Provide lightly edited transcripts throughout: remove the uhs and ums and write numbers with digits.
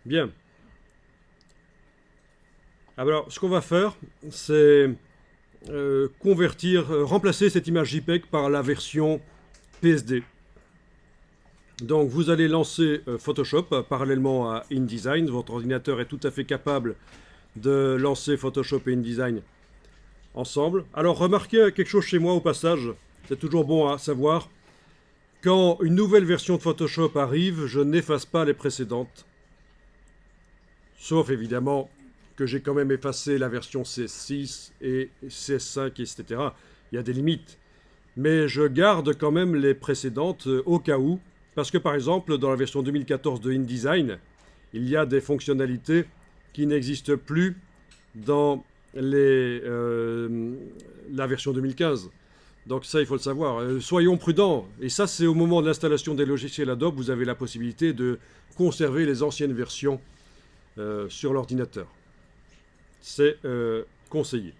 Bien. Alors, ce qu'on va faire, c'est remplacer cette image JPEG par la version PSD. Donc, vous allez lancer Photoshop parallèlement à InDesign. Votre ordinateur est tout à fait capable de lancer Photoshop et InDesign ensemble. Alors, remarquez quelque chose chez moi au passage. C'est toujours bon à savoir. Quand une nouvelle version de Photoshop arrive, je n'efface pas les précédentes. Sauf évidemment que j'ai quand même effacé la version CS6 et CS5, etc. Il y a des limites. Mais je garde quand même les précédentes au cas où. Parce que par exemple, dans la version 2014 de InDesign, il y a des fonctionnalités qui n'existent plus dans la version 2015. Donc ça, il faut le savoir. Soyons prudents. Et ça, c'est au moment de l'installation des logiciels Adobe, vous avez la possibilité de conserver les anciennes versions sur l'ordinateur. C'est conseillé.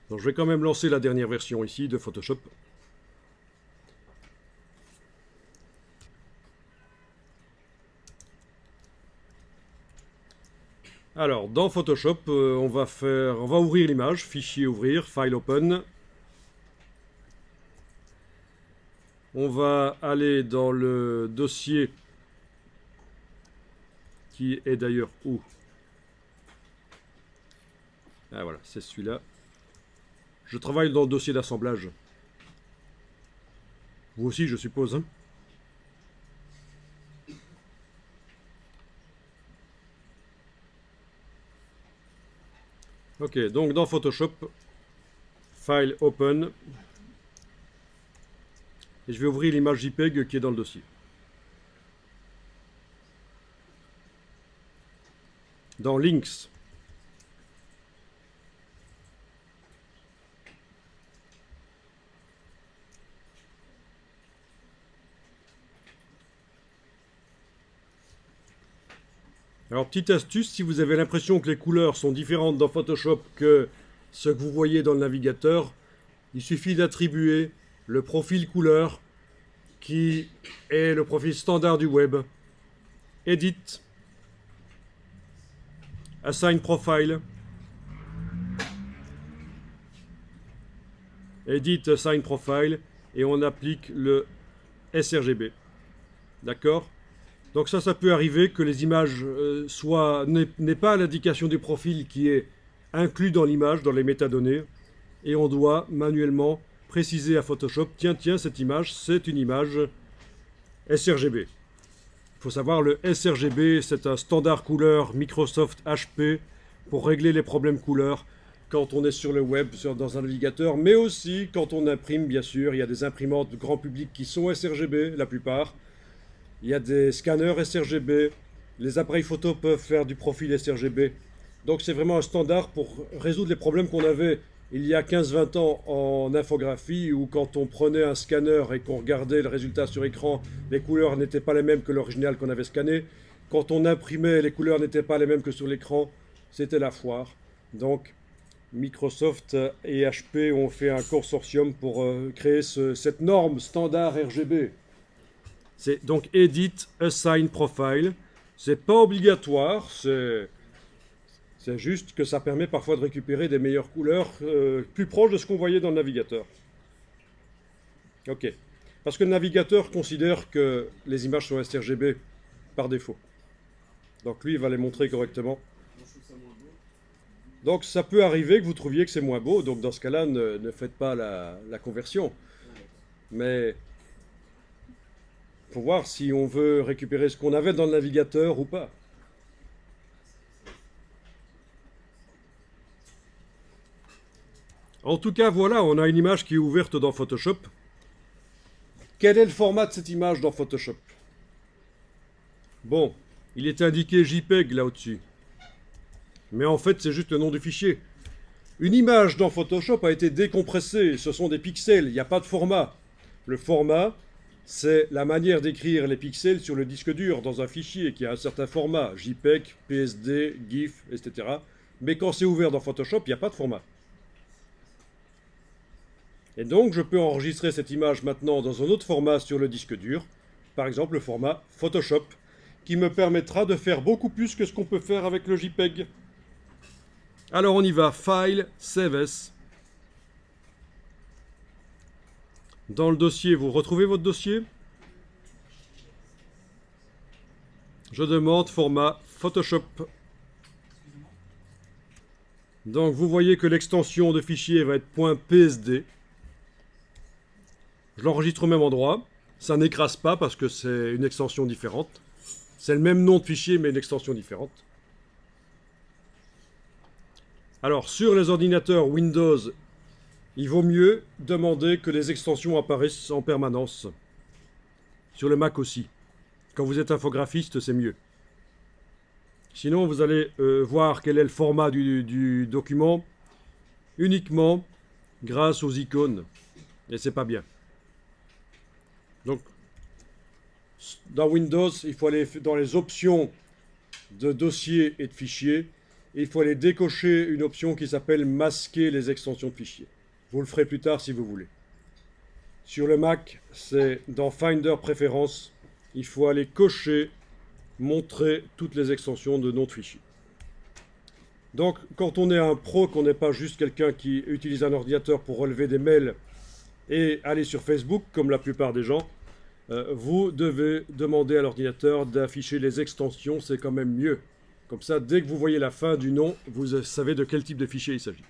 Donc je vais quand même lancer la dernière version ici de Photoshop. Alors, dans Photoshop, on va ouvrir l'image, fichier ouvrir, file open. On va aller dans le dossier qui est d'ailleurs où? Ah voilà, c'est celui-là. Je travaille dans le dossier d'assemblage. Vous aussi, je suppose, hein? Ok, donc dans Photoshop, File Open, et je vais ouvrir l'image JPEG qui est dans le dossier. Dans Links, alors, petite astuce, si vous avez l'impression que les couleurs sont différentes dans Photoshop que ce que vous voyez dans le navigateur, il suffit d'attribuer le profil couleur qui est le profil standard du web. Edit, Assign Profile, Edit, Assign Profile, et on applique le sRGB. D'accord ? Donc ça peut arriver que les images n'aient pas l'indication du profil qui est inclus dans l'image, dans les métadonnées, et on doit manuellement préciser à Photoshop, tiens, cette image, c'est une image sRGB. Il faut savoir, le sRGB, c'est un standard couleur Microsoft HP pour régler les problèmes couleurs quand on est sur le web, dans un navigateur, mais aussi quand on imprime, bien sûr. Il y a des imprimantes grand public qui sont sRGB, la plupart. Il y a des scanners sRGB, les appareils photo peuvent faire du profil sRGB. Donc c'est vraiment un standard pour résoudre les problèmes qu'on avait il y a 15-20 ans en infographie, où quand on prenait un scanner et qu'on regardait le résultat sur écran, les couleurs n'étaient pas les mêmes que l'original qu'on avait scanné. Quand on imprimait, les couleurs n'étaient pas les mêmes que sur l'écran, c'était la foire. Donc Microsoft et HP ont fait un consortium pour créer cette norme standard RGB. C'est donc Edit, Assign Profile. C'est pas obligatoire, c'est juste que ça permet parfois de récupérer des meilleures couleurs plus proches de ce qu'on voyait dans le navigateur. Ok. Parce que le navigateur considère que les images sont sRGB par défaut. Donc lui, il va les montrer correctement. Donc ça peut arriver que vous trouviez que c'est moins beau, donc dans ce cas-là, ne faites pas la conversion. Mais il faut voir si on veut récupérer ce qu'on avait dans le navigateur ou pas. En tout cas, voilà, on a une image qui est ouverte dans Photoshop. Quel est le format de cette image dans Photoshop? Bon, il est indiqué JPEG là au-dessus. Mais en fait, c'est juste le nom du fichier. Une image dans Photoshop a été décompressée, ce sont des pixels, il n'y a pas de format. Le format, c'est la manière d'écrire les pixels sur le disque dur dans un fichier qui a un certain format, JPEG, PSD, GIF, etc. Mais quand c'est ouvert dans Photoshop, il n'y a pas de format. Et donc, je peux enregistrer cette image maintenant dans un autre format sur le disque dur, par exemple le format Photoshop, qui me permettra de faire beaucoup plus que ce qu'on peut faire avec le JPEG. Alors on y va, File, Save As. Dans le dossier, vous retrouvez votre dossier. Je demande format Photoshop. Donc vous voyez que l'extension de fichier va être .psd. Je l'enregistre au même endroit. Ça n'écrase pas parce que c'est une extension différente. C'est le même nom de fichier mais une extension différente. Alors sur les ordinateurs Windows, il vaut mieux demander que les extensions apparaissent en permanence. Sur le Mac aussi. Quand vous êtes infographiste, c'est mieux. Sinon, vous allez voir quel est le format du document uniquement grâce aux icônes. Et c'est pas bien. Donc, dans Windows, il faut aller dans les options de dossier et de fichiers. Et il faut aller décocher une option qui s'appelle masquer les extensions de fichiers. Vous le ferez plus tard si vous voulez. Sur le Mac, c'est dans Finder Préférences. Il faut aller cocher montrer toutes les extensions de nom de fichier. Donc, quand on est un pro, qu'on n'est pas juste quelqu'un qui utilise un ordinateur pour relever des mails et aller sur Facebook, comme la plupart des gens, vous devez demander à l'ordinateur d'afficher les extensions, c'est quand même mieux. Comme ça, dès que vous voyez la fin du nom, vous savez de quel type de fichier il s'agit.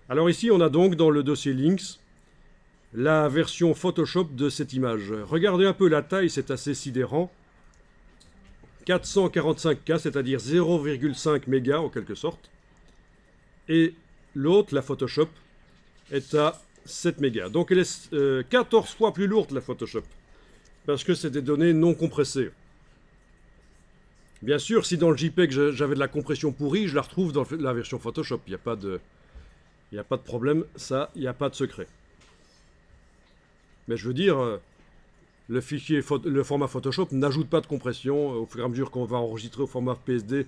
Alors ici, on a donc dans le dossier Links, la version Photoshop de cette image. Regardez un peu la taille, c'est assez sidérant. 445K, c'est-à dire 0,5 mégas en quelque sorte. Et l'autre, la Photoshop, est à 7 mégas. Donc elle est 14 fois plus lourde, la Photoshop. Parce que c'est des données non compressées. Bien sûr, si dans le JPEG j'avais de la compression pourrie, je la retrouve dans la version Photoshop. Il n'y a pas de problème, ça, il n'y a pas de secret. Mais je veux dire, le format Photoshop n'ajoute pas de compression au fur et à mesure qu'on va enregistrer au format PSD.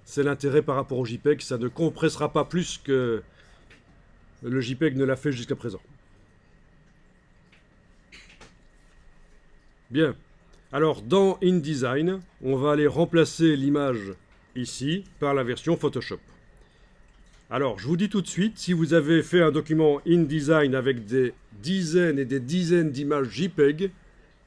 C'est l'intérêt par rapport au JPEG, ça ne compressera pas plus que le JPEG ne l'a fait jusqu'à présent. Bien. Alors, dans InDesign, on va aller remplacer l'image ici par la version Photoshop. Alors, je vous dis tout de suite, si vous avez fait un document InDesign avec des dizaines et des dizaines d'images JPEG,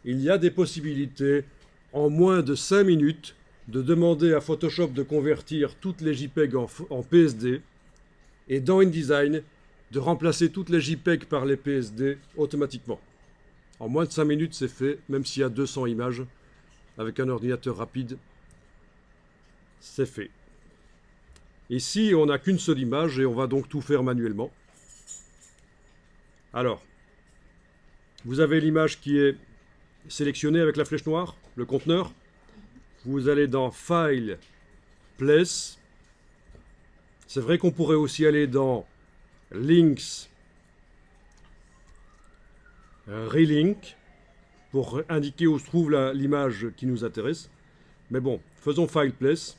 il y a des possibilités, en moins de 5 minutes, de demander à Photoshop de convertir toutes les JPEG en PSD, et dans InDesign, de remplacer toutes les JPEG par les PSD automatiquement. En moins de 5 minutes, c'est fait, même s'il y a 200 images, avec un ordinateur rapide, c'est fait. Ici, on n'a qu'une seule image et on va donc tout faire manuellement. Alors, vous avez l'image qui est sélectionnée avec la flèche noire, le conteneur. Vous allez dans File, Place. C'est vrai qu'on pourrait aussi aller dans Links, Relink, pour indiquer où se trouve l'image qui nous intéresse. Mais bon, faisons File, Place.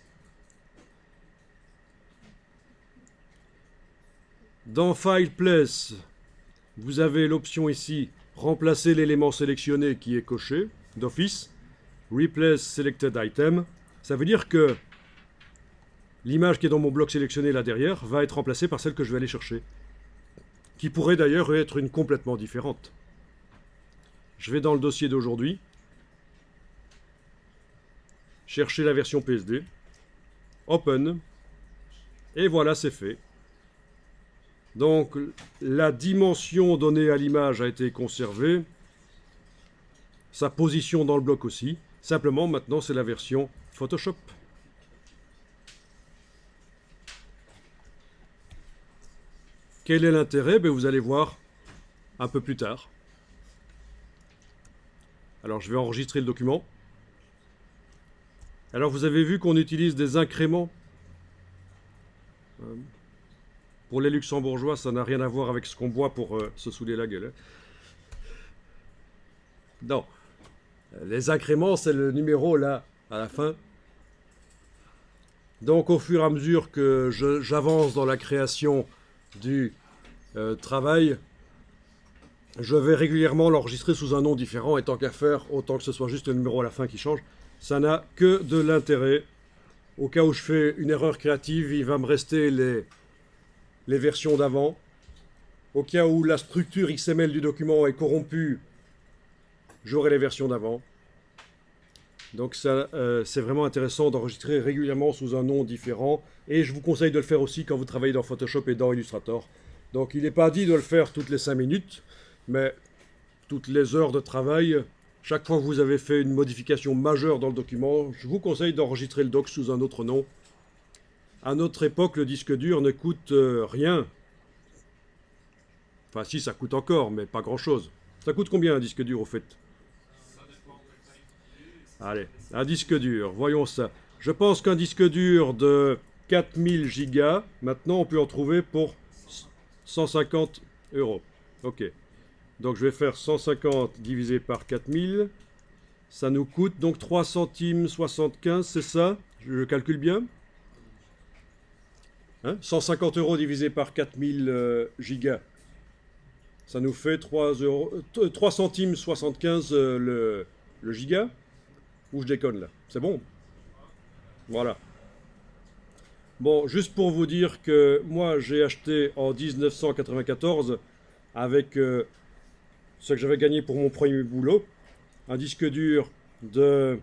Dans File Place, vous avez l'option ici, remplacer l'élément sélectionné qui est coché d'office. Replace Selected Item. Ça veut dire que l'image qui est dans mon bloc sélectionné là derrière va être remplacée par celle que je vais aller chercher. Qui pourrait d'ailleurs être une complètement différente. Je vais dans le dossier d'aujourd'hui. Chercher la version PSD. Open. Et voilà, c'est fait. Donc, la dimension donnée à l'image a été conservée. Sa position dans le bloc aussi. Simplement, maintenant, c'est la version Photoshop. Quel est l'intérêt? Vous allez voir un peu plus tard. Alors, je vais enregistrer le document. Alors, vous avez vu qu'on utilise des incréments. Pour les luxembourgeois, ça n'a rien à voir avec ce qu'on boit pour se saouler la gueule. Non. Les incréments, c'est le numéro là, à la fin. Donc, au fur et à mesure que j'avance dans la création du travail, je vais régulièrement l'enregistrer sous un nom différent, et tant qu'à faire, autant que ce soit juste le numéro à la fin qui change. Ça n'a que de l'intérêt. Au cas où je fais une erreur créative, il va me rester les versions d'avant. Au cas où la structure XML du document est corrompue, j'aurai les versions d'avant. Donc ça, c'est vraiment intéressant d'enregistrer régulièrement sous un nom différent. Et je vous conseille de le faire aussi quand vous travaillez dans Photoshop et dans Illustrator. Donc il n'est pas dit de le faire toutes les 5 minutes, mais toutes les heures de travail, chaque fois que vous avez fait une modification majeure dans le document, je vous conseille d'enregistrer le doc sous un autre nom. À notre époque, le disque dur ne coûte rien. Enfin si, ça coûte encore, mais pas grand-chose. Ça coûte combien un disque dur au fait? Allez, un disque dur, voyons ça. Je pense qu'un disque dur de 4000 gigas, maintenant on peut en trouver pour 150 euros. Ok. Donc je vais faire 150 divisé par 4000. Ça nous coûte donc 3 centimes 75, c'est ça? Je calcule bien. 150 euros divisé par 4000 gigas. Ça nous fait 3 centimes 75 le giga. Ou je déconne là? C'est bon? Voilà. Bon, juste pour vous dire que moi j'ai acheté en 1994 avec ce que j'avais gagné pour mon premier boulot, un disque dur de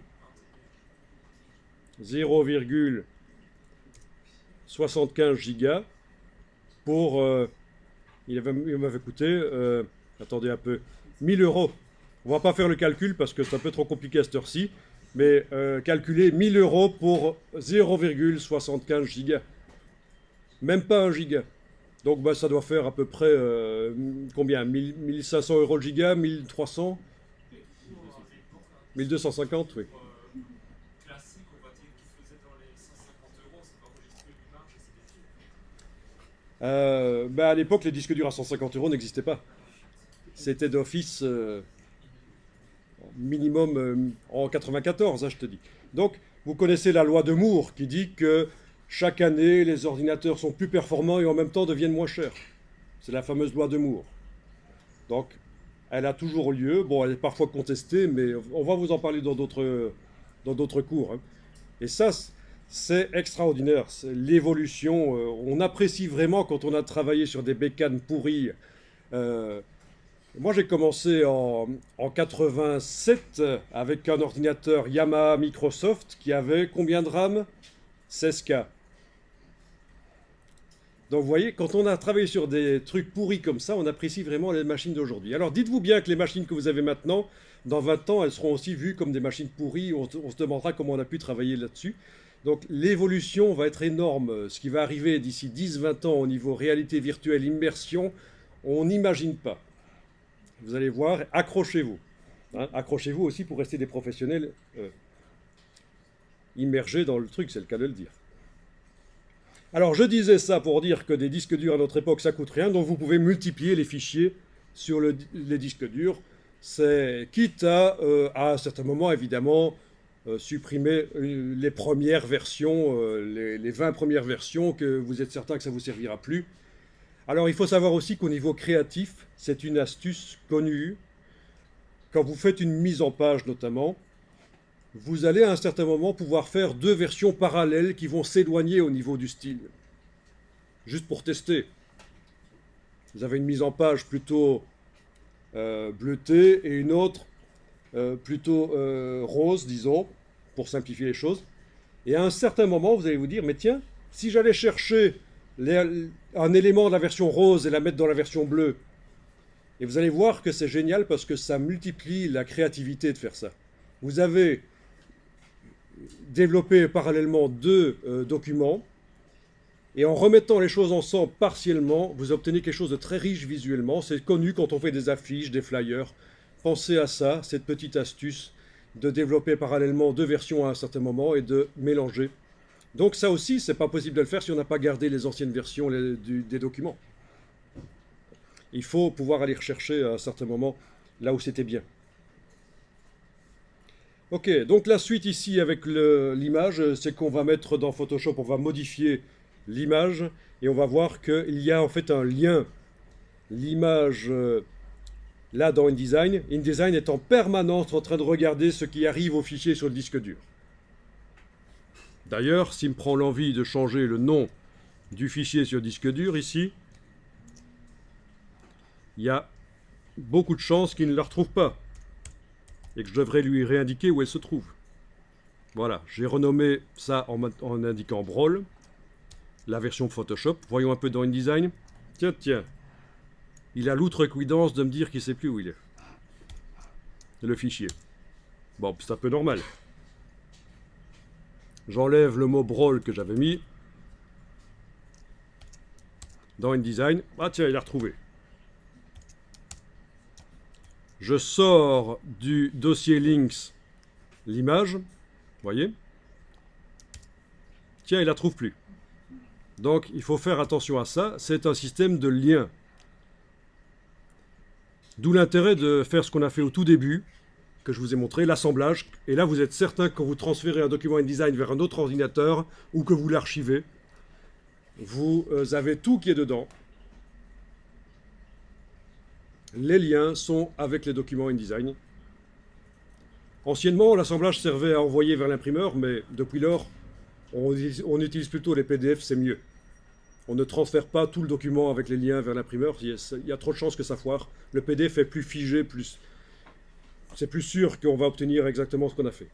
0,75 gigas pour... il m'avait coûté, attendez un peu, 1000 euros. On va pas faire le calcul parce que c'est un peu trop compliqué à cette heure-ci, mais calculer 1000 euros pour 0,75 gigas. Même pas 1 giga. Donc bah, ça doit faire à peu près combien? 1500 euros le giga, 1300, 1250, oui. Bah, à l'époque, les disques durs à 150 euros n'existaient pas. C'était d'office minimum en 94, hein, je te dis. Donc, vous connaissez la loi de Moore qui dit que chaque année, les ordinateurs sont plus performants et en même temps deviennent moins chers. C'est la fameuse loi de Moore. Donc, elle a toujours lieu. Bon, elle est parfois contestée, mais on va vous en parler dans d'autres cours, hein. Et ça, c'est extraordinaire. C'est l'évolution. On apprécie vraiment quand on a travaillé sur des bécanes pourries. Moi, j'ai commencé en 87 avec un ordinateur Yamaha Microsoft qui avait combien de RAM? 16K. Donc vous voyez, quand on a travaillé sur des trucs pourris comme ça, on apprécie vraiment les machines d'aujourd'hui. Alors dites-vous bien que les machines que vous avez maintenant, dans 20 ans, elles seront aussi vues comme des machines pourries. On se demandera comment on a pu travailler là-dessus. Donc l'évolution va être énorme. Ce qui va arriver d'ici 10-20 ans au niveau réalité virtuelle, immersion, on n'imagine pas. Vous allez voir, accrochez-vous. Hein, accrochez-vous aussi pour rester des professionnels immergés dans le truc, c'est le cas de le dire. Alors je disais ça pour dire que des disques durs à notre époque ça coûte rien, donc vous pouvez multiplier les fichiers sur les disques durs. C'est quitte à un certain moment évidemment supprimer les premières versions, les 20 premières versions que vous êtes certain que ça ne vous servira plus. Alors il faut savoir aussi qu'au niveau créatif, c'est une astuce connue. Quand vous faites une mise en page notamment, vous allez à un certain moment pouvoir faire 2 versions parallèles qui vont s'éloigner au niveau du style. Juste pour tester. Vous avez une mise en page plutôt bleutée et une autre plutôt rose, disons, pour simplifier les choses. Et à un certain moment, vous allez vous dire, mais tiens, si j'allais chercher un élément de la version rose et la mettre dans la version bleue, et vous allez voir que c'est génial parce que ça multiplie la créativité de faire ça. Vous avez développé parallèlement 2 documents, et en remettant les choses ensemble partiellement, vous obtenez quelque chose de très riche visuellement. C'est connu quand on fait des affiches, des flyers. Pensez à ça, cette petite astuce de développer parallèlement 2 versions à un certain moment et de mélanger. Donc ça aussi, c'est pas possible de le faire si on n'a pas gardé les anciennes versions des documents. Il faut pouvoir aller rechercher à un certain moment là où c'était bien. Ok, donc la suite ici avec l'image, c'est qu'on va mettre dans Photoshop, on va modifier l'image et on va voir qu'il y a en fait un lien. L'image Là, dans InDesign, InDesign est en permanence en train de regarder ce qui arrive au fichier sur le disque dur. D'ailleurs, s'il me prend l'envie de changer le nom du fichier sur disque dur, ici, il y a beaucoup de chances qu'il ne la retrouve pas et que je devrais lui réindiquer où elle se trouve. Voilà, j'ai renommé ça en indiquant Brawl, la version Photoshop. Voyons un peu dans InDesign. Tiens, il a l'outrecuidance de me dire qu'il ne sait plus où il est. Le fichier. Bon, c'est un peu normal. J'enlève le mot Brawl que j'avais mis. Dans InDesign. Ah tiens, il a retrouvé. Je sors du dossier Links l'image. Voyez? Tiens, il la trouve plus. Donc, il faut faire attention à ça. C'est un système de lien. D'où l'intérêt de faire ce qu'on a fait au tout début, que je vous ai montré, l'assemblage. Et là, vous êtes certain que quand vous transférez un document InDesign vers un autre ordinateur ou que vous l'archivez, vous avez tout qui est dedans. Les liens sont avec les documents InDesign. Anciennement, l'assemblage servait à envoyer vers l'imprimeur, mais depuis lors, on utilise plutôt les PDF, c'est mieux. On ne transfère pas tout le document avec les liens vers l'imprimeur, il y a trop de chances que ça foire. Le PDF est plus figé, c'est plus sûr qu'on va obtenir exactement ce qu'on a fait.